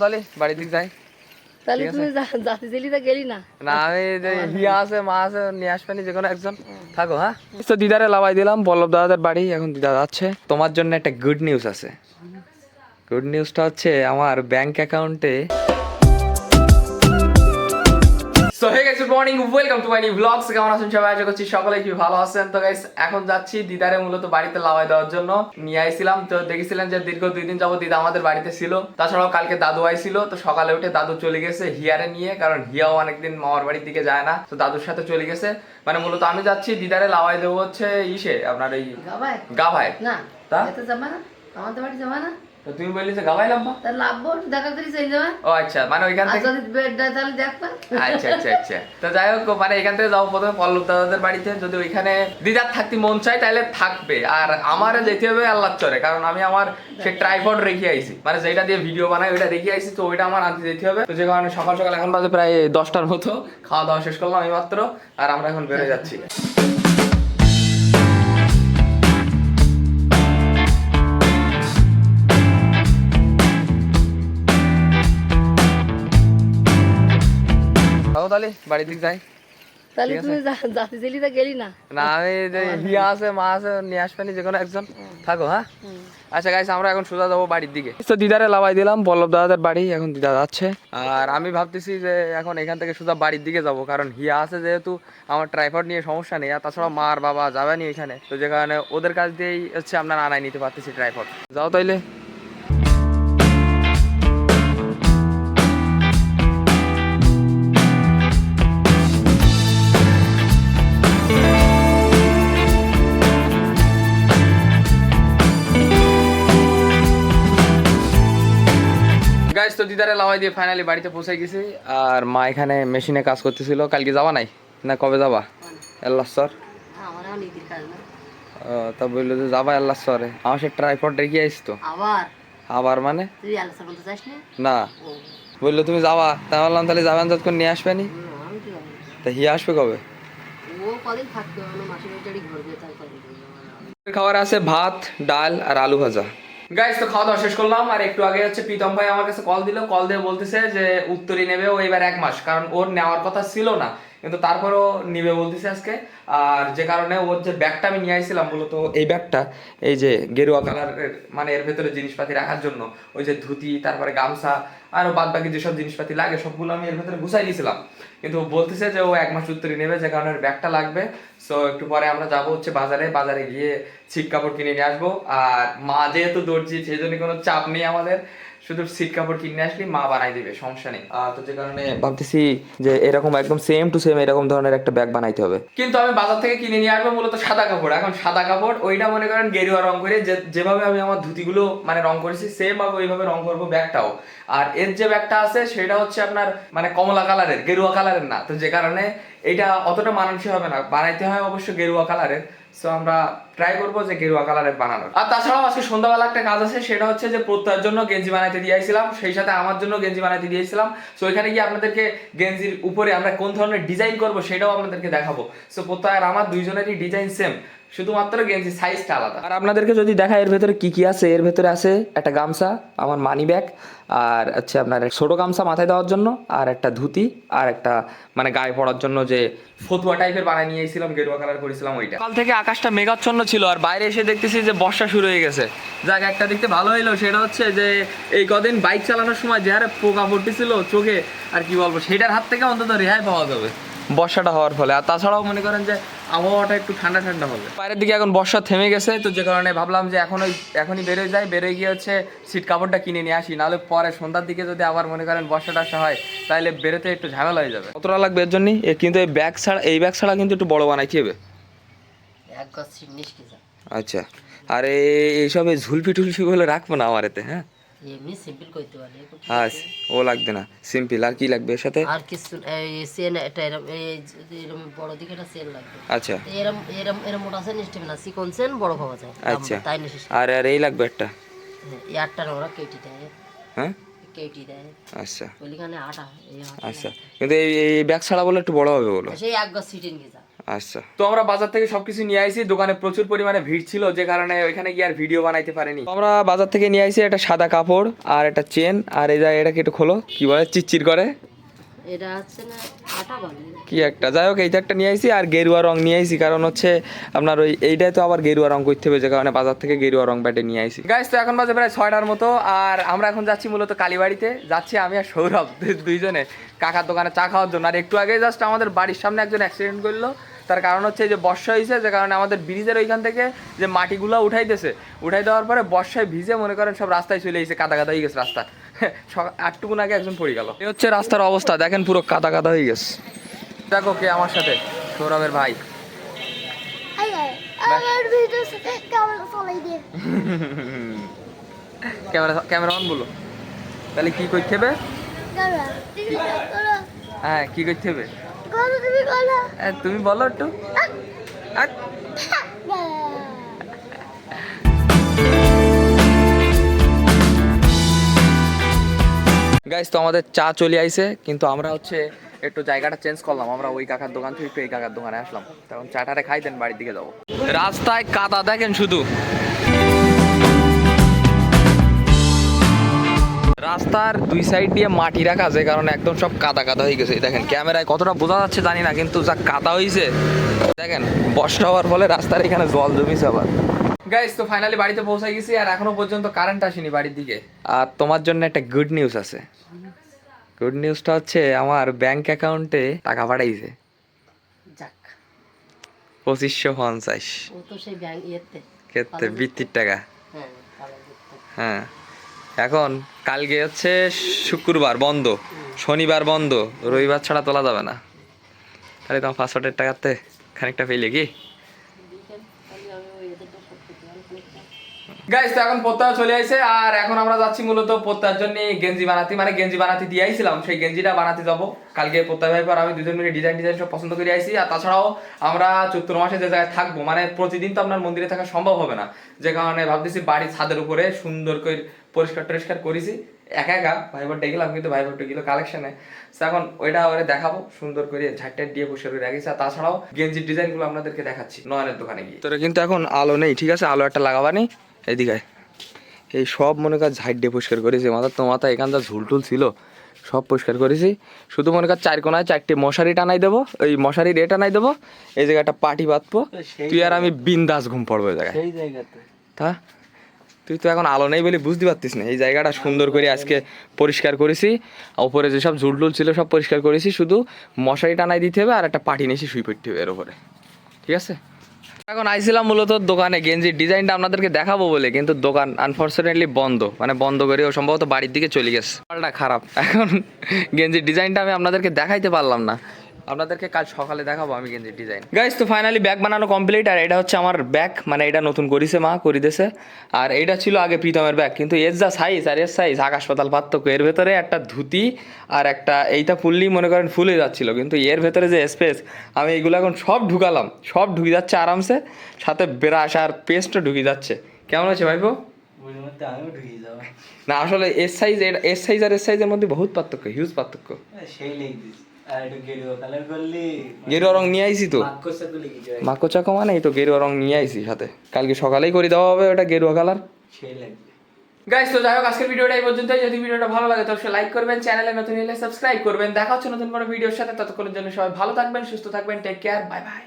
তাহলে বাড়ির দিক যাই। তাহলে তুমি জাতি ছিলি তা গেলি না? না আমি হিয়া আছে মা আছে নিয়ে আসবেনি যে কোনো একজন থাকো। হ্যাঁ তো দিদারে লাভাই দিলাম বল্লভ দাদাদের বাড়ি, এখন দিদা যাচ্ছে। তোমার জন্য একটা গুড নিউজ আছে। গুড নিউজটা হচ্ছে আমার ব্যাংক অ্যাকাউন্টে। So hey guys, good morning, welcome to my new blogs. কেমন আছেন সবাই? আশা করছি সকলে কি ভালো আছেন। তো গাইস এখন যাচ্ছি দিদারে মূলত বাড়িতে লাভাই দেওয়ার জন্য নিয়ে আইছিলাম। তো দেখেছিলেন যে দীর্ঘ 2 দিন যাবত দিদা আমাদের বাড়িতে ছিল। তাছাড়াও কালকে দাদু আইছিল। তো সকালে উঠে দাদু চলে গেছে হিয়ারে নিয়ে, কারণ হিয়াও অনেকদিন মামার বাড়ির দিকে যায় না। তো দাদুর সাথে চলে গেছে। মানে মূলত আমি যাচ্ছি দিদারে লাভাই দেবো হচ্ছে ইসে আপনার এই গাভায়। না তা এত যাবা না, আমাদের বাড়ি যাবা না? তো তুমি বললি যে গাভাই লাম্বা, তার লাভবো দেখা করি চলে যাবা। ও আচ্ছা, মানে ওইখান আর থেকে যদি বেড দেয় তাহলে দেখবা। আচ্ছা আচ্ছা আচ্ছা। তো যাই হোক, মানে এখান থেকে যাবো প্রথমে পল্লব দাদাদের বাড়িতে। যদি ওইখানে দিদার থাকতে মন চায় তাহলে থাকবে, আর আমারে যেতে হবে আল্লাহর চরে, কারণ আমি আমার সে ট্রাইপড রেখে আইছি, মানে যেটা দিয়ে ভিডিও বানাই ওইটা রেখে আইছি। তো ওইটা আমার আনতে যেতে হবে। তো যে কারণে সকাল সকাল এখন বাজে প্রায় 10টার মতো, খাওয়া দাওয়া শেষ করলাম এই মাত্র, আর আমরা এখন বেরোয় যাচ্ছি। তাহলে বাড়ির দিক যাই। তাহলে তুমি জাতি ছিলি তা গেলি না? না আমি হিয়া আছে মা আছে নিয়ে আসবেনি যে কোনো একজন থাকো। হ্যাঁ আচ্ছা গাইস, আমরা এখন সোজা যাবো বাড়ির দিকে। তো দিদারে লাভাই দিলাম বল্লভ দাদাদের বাড়ি, এখন দিদা যাচ্ছে। আর আমি ভাবতেছি যে এখন এখান থেকে সোজা বাড়ির দিকে যাব, কারণ হিয়া আছে যেহেতু আমার ট্রাইপড নিয়ে সমস্যা নেই। আর তাছাড়া মা আর বাবা যাবেনি এখানে, তো যে কারণে ওদের কাছ দিয়েই হচ্ছে আপনার আনাই নিতে পারতেছি ট্রাইপড। যাও তাইলে। গাইস তো দিদারে লাভাই দিয়ে ফাইনালি বাড়িতে পৌঁছে গেছি। আর মা এখানে মেশিনে কাজ করতেছিল। কালকে যাবা নাই না কবে যাবা? আল্লাহ স্যার আমার নিজের কাজ না। তা বললো যে যাবা আল্লাহ স্যারে, আমার সে ট্রাইপড রেখে আইস। তো আবার আবার মানে তুই আলাদা বলতে চাস না? না, বললো তুমি যাবা, তা বললাম তাহলে যাবেন যতক্ষণ নিয়ে আসবে নি। আমি কি জানি? তা হিয়া আসবে কবে? ও কদিন থাকতে হবে না, মাসের বাড়ি ঘুরবে তারপরে। খাবার আছে ভাত ডাল আর আলু ভাজা। গাইস তো খাওয়া দাওয়া শেষ করলাম। আর একটু আগে হচ্ছে প্রীতম ভাই আমার কাছে কল দিল, কল দিয়ে বলতেছে যে উত্তরই নেবে ও এবার 1 মাস, কারণ ওর নেওয়ার কথা ছিল না, কিন্তু তারপরও নিবে বলতেছে আজকে। আর যে কারণে ওর যে ব্যাগটা আমি নিয়ে আইছিলাম, মূলত এই ব্যাগটা এই যে গেরুয়া কালারের, মানে এর ভেতরে জিনিসপাতি রাখার জন্য ওই যে ধুতি তারপরে গামছা আরো বাদ বাকি যেসব জিনিসপাতি লাগে সবগুলো আমি এর ভেতরে গুছাই নিয়েছিলাম। কিন্তু ও বলতেছে যে ও 1 মাস উত্তরই নেবে, যে কারণে ব্যাগটা লাগবে। সো একটু পরে আমরা যাবো হচ্ছে বাজারে, বাজারে গিয়ে ছিট কাপড় কিনে নিয়ে আসবো। আর মা যেহেতু দর্জি সেই জন্য কোনো চাপ নেই আমাদের, শুধু সিট কাপড় কিনে আসলে মা বানাই দিবে, সমস্যা নেই। তো যে কারণে ভাবতেছি যে এরকম একদম সেম টু সেম এরকম ধরনের একটা ব্যাগ বানাইতে হবে। কিন্তু আমি বাজার থেকে কিনে নিয়ে আসবো মূলত সাদা কাপড়। এখন সাদা কাপড় ওইটা মনে করেন গেরুয়া রং করে, যেভাবে আমি আমার ধুতিগুলো মানে রং করেছি সেম ভাবে ওইভাবে রং করবো ব্যাগটাও। আর এর যে ব্যাগটা আছে সেটা হচ্ছে আপনার মানে কমলা কালারের, গেরুয়া কালারের না। তো যে কারণে এটা অতটা মানানসই হবে না, বানাইতে হয় অবশ্য গেরুয়া কালারের। সো আমরা ট্রাই করবো যে গেরুয়া কালারের বানানোর। আর তাছাড়াও আজকে সন্ধ্যাবেলা একটা কাজ আছে, সেটা হচ্ছে যে প্রত্যয়ের জন্য গেঞ্জি বানাইতে দিয়েছিলাম, সেই সাথে আমার জন্য গেঞ্জি বানাইতে দিয়েছিলাম। সো এখানে গিয়ে আপনাদেরকে গেঞ্জির উপরে আমরা কোন ধরনের ডিজাইন করবো সেটাও আপনাদেরকে দেখাবো। সো প্রত্যয় আর আমার দুইজনেরই ডিজাইন সেম, শুধুমাত্র গেঞ্জি সাইজটা আলাদা। আর আপনাদেরকে যদি দেখা এর ভেতরে কি কি আছে, এর ভেতরে আছে একটা গামছা, আমার মানি ব্যাগ, আর হচ্ছে আপনার ছোট গামছা মাথায় দেওয়ার জন্য, আর একটা ধুতি, আর একটা মানে গায়ে পড়ার জন্য যে ফতুয়া টাইপের বানায় নিয়ে এসেছিলাম, গেরুয়া কালার করেছিলাম ওইটা। কাল থেকে আকাশটা মেঘাচ্ছন্ন ছিল, আর বাইরে এসে দেখতেছি যে বর্ষা শুরু হয়ে গেছে। যাক একটা দেখতে ভালো হইলো, সেটা হচ্ছে যে এই কদিন বাইক চালানোর সময় যে হারে পোকা পড়তেছিল চোখে, আর কি বলবো, সেটার হাত থেকে অন্তত রেহাই পাওয়া যাবে বর্ষাটা হওয়ার ফলে। আর তাছাড়াও মনে করেন যে আবহাওয়াটা একটু ঠান্ডা ঠান্ডা হবে। বাইরের দিকে এখন বর্ষা থেমে গেছে, তো যে কারণে ভাবলাম যে এখনই বেরোয় যাই, বেরোয় গিয়ে হচ্ছে সিট কাপড়টা কিনে নিয়ে আসি, নাহলে পরে সন্ধ্যার দিকে যদি আবার মনে করেন বর্ষাটা আসা হয় তাহলে বেরোতে একটু ঝামেলা হয়ে যাবে। কতটা লাগবে এর জন্যই, কিন্তু এই ব্যাগ ছাড়া কিন্তু একটু বড় বানাইতে হবে। আচ্ছা, আর এইসব ঝুলপি টুলপি গুলো রাখবো না আমার এতে। হ্যাঁ এমনি সিম্পল করতে পারি। হ্যাঁ ও লাগবে না, সিম্পল। আর কি লাগবে এর সাথে? আর কিছু এই সেন এটা এরকম বড় দিকে একটা সেন লাগবে। আচ্ছা এরকম এরকম এরকম মোটা সেন নিশ্চয় না, চিকন সেন বড় পাওয়া যায়। আচ্ছা তাই না? আর আর এই লাগবে একটা। এই আটটা ওরা কেটে দেয়। হ্যাঁ কেটে দেয়। আচ্ছা ওইখানে আটা এই আচ্ছা, কিন্তু এই ব্যাগ ছাড়া বলে একটু বড় হবে বলো। সেই এক গজ সিটেন গেছা। আচ্ছা, তো আমরা বাজার থেকে সবকিছু নিয়ে আইছি, দোকানে প্রচুর পরিমাণে ভিড় ছিল যে কারণে ওইখানে গিয়ে আর ভিডিও বানাইতে পারিনি। তো আমরা বাজার থেকে নিয়ে আইছি একটা সাদা কাপড় আর একটা চেন, আর এই জায়গায় এটাকে একটু খোলো, কি বলে চিরচির করে এটা হচ্ছে না আটা বলে কি একটা, যাই হোক এইটা একটা নিয়ে আইছি আর গেরুয়া রং নিয়ে আইছি, কারণ হচ্ছে আপনার ওই এইটাই তো আবার গেরুয়া রং করতে হবে যে কারণে বাজার থেকে গেরুয়া রং ব্যাটে নিয়ে আইছি। গাইস তো এখন বাজে প্রায় 6টার মতো, আর আমরা এখন যাচ্ছি মূলত কালীবাড়িতে, যাচ্ছি আমি আর সৌরভ দুইজনে কাকার দোকানে চা খাওয়ার জন্য। আর একটু আগে জাস্ট আমাদের বাড়ির সামনে একজন অ্যাক্সিডেন্ট করলো, তার কারণ হচ্ছে যে বর্ষা হয়েছে যে কারণে আমাদের ব্রিজের ওইখান থেকে যে মাটিগুলো উঠাই দেওয়ার পরে বর্ষায় ভিজে মনে করেন সব রাস্তায় চলে এসেছে, কাদা কাদা হয়ে গেছে রাস্তা। আটটুকুন আগে একজন পড়ে গেল। এই হচ্ছে রাস্তার অবস্থা, দেখেন পুরো কাদা কাদা হয়ে গেছে। দেখো কে আমার সাথে, সৌরভের ভাই। ক্যামেরা অন বলো, তাহলে কি করতে হবে? হ্যাঁ কি করতে হবে তুমি বলো একটু। গাইস তো আমাদের চা চলে আইছে, কিন্তু আমরা হচ্ছে একটু জায়গাটা চেঞ্জ করলাম, আমরা ওই কাকার দোকান থেকে একটু এই কাকার দোকানে আসলাম। তখন চাটারে খাই দেন বাড়ির দিকে যাবো। রাস্তায় কাদা দেখেন শুধু, রাস্তার দুই সাইড দিয়ে মাটি রাখা যে কারণে একদম সব কাদা কাদা হয়ে গেছে। দেখেন ক্যামেরায় কতটা বোঝা যাচ্ছে জানি না, কিন্তু যা কাদা হয়েছে দেখেন, বর্ষা হওয়ার ফলে রাস্তার এখানে জল জমিছে আবার। গাইস তো ফাইনালি বাড়িতে পৌঁছে গেছি, আর এখনো পর্যন্ত কারেন্ট আসেনি বাড়ির দিকে। আর তোমার জন্য একটা গুড নিউজ আছে। গুড নিউজটা হচ্ছে আমার ব্যাংক অ্যাকাউন্টে টাকা পাঠাইছে যাক 2550। ও তো সেই ব্যাংক ইয়েতে ক্ষেত্রে বৃত্তির টাকা। হ্যাঁ ভালো দেখতে। হ্যাঁ এখন কালকে হচ্ছে শুক্রবার বন্ধ, শনিবার বন্ধ, রবিবার ছাড়া তোলা যাবে না। তাহলে তোমার পাসপোর্টের টাকাতে খানিকটা পেলে কি? গাইস তো এখন প্রত্যয় চলে আসছে, আর এখন আমরা যাচ্ছি মূলত প্রত্যয়ের জন্য গেঞ্জি বানাতে, মানে গেঞ্জি বানাতে দিয়ে আইছিলাম, সেই গেঞ্জিটা বানাতে যাব কালকে। প্রত্যয় ভাই পর আমি দুজন মিলে ডিজাইন সব পছন্দ করে আইছি। আর তাছাড়াও আমরা চৈত্র মাসে যে জায়গায় থাকবো, মানে প্রতিদিন তো আপনার মন্দিরে থাকা সম্ভব হবে না, যে কারণে ভাবতেছি বাড়ির ছাদের উপরে সুন্দর করে পরিষ্কার টরিষ্কার করেছি একা একা। ভাইবার ডেকেলাম, কিন্তু ভাইবার গেলো কালেকশনে, এখন ওইটা ওরে দেখাবো সুন্দর করে ঝাড়টার দিয়ে পরিষ্কার করে রাখিছি। আর তাছাড়াও গেঞ্জির ডিজাইনগুলো আপনাদেরকে দেখাচ্ছি নয়নের দোকানে গিয়ে। তোরা কিন্তু এখন আলো নেই, ঠিক আছে, আলো একটা লাগাবানি এইদিকে। এই সব মনে কর ঝাড় দিয়ে পরিষ্কার করেছি, মাথা এখান যা ঝুলটুল ছিল সব পরিষ্কার করেছি। শুধু মনে কর 4 কোনায় 4টে মশারি টানাই দেবো, ওই মশারির টানাই দেবো, এই জায়গায় একটা পাটি বাঁধবো, তুই আর আমি বিন্দাস ঘুম পড়বো এই জায়গায়। তা তুই তো এখন আলো নেই বলে বুঝতে পারতিস না। এই জায়গাটা সুন্দর করে আজকে পরিষ্কার করেছি, উপরে যেসব ঝুলটুল ছিল সব পরিষ্কার করেছি, শুধু মশারি টানাই দিতে হবে আর একটা পাটি নিয়ে শুয়ে পড়তে হবে এর উপরে, ঠিক আছে। এখন আইছিলাম মূলত দোকানে গেঞ্জির ডিজাইনটা আপনাদেরকে দেখাবো বলে, কিন্তু দোকান আনফর্চুনেটলি বন্ধ, মানে বন্ধ করে ও সম্ভবত বাড়ির দিকে চলে গেছে। মালটা খারাপ, এখন গেঞ্জির ডিজাইনটা আমি আপনাদেরকে দেখাইতে পারলাম না, আপনাদেরকে কাল সকালে দেখাবো আমি গেঞ্জির ডিজাইন। গাইস তো ফাইনালি ব্যাগ বানানো কমপ্লিট, আর এটা হচ্ছে আমার ব্যাগ, মানে এটা নতুন করিছে মা, করে দিয়েছে। আর এইটা ছিল আগে প্রীতমের ব্যাগ, কিন্তু এর যা সাইজ আর এর সাইজ আকাশ পাতাল পার্থক্য। এর ভেতরে একটা ধুতি আর একটা এইটা ফুললি মনে করেন ফুলে যাচ্ছিল, কিন্তু এর ভেতরে যে স্পেস, আমি এইগুলো এখন সব ঢুকালাম, সব ঢুকে যাচ্ছে আরামসে, সাথে ব্রাশ আর পেস্টও ঢুকে যাচ্ছে। কেমন আছে ভাইপো? না আসলে এর সাইজ আর এর সাইজের মধ্যে বহুত পার্থক্য, হিউজ পার্থক্য। গেরুয়া রং নিয়ে আইছি তো, মাকো চাকো মানে এই তো গেরুয়া রং নিয়ে আইছি সাথে, কালকে সকালেই করে দেওয়া হবে ওটা গেরুয়া কালার। গাইস তো যাই হোক আজকের ভিডিওটা এই পর্যন্তই। যদি ভিডিওটা ভালো লাগে তাহলে লাইক করবেন, চ্যানেলে নতুন হলে সাবস্ক্রাইব করবেন। দেখা হচ্ছে নতুন কোনো ভিডিওর সাথে, ততক্ষণের জন্য সবাই ভালো থাকবেন, সুস্থ থাকবেন, টেক কেয়ার, বাই বাই।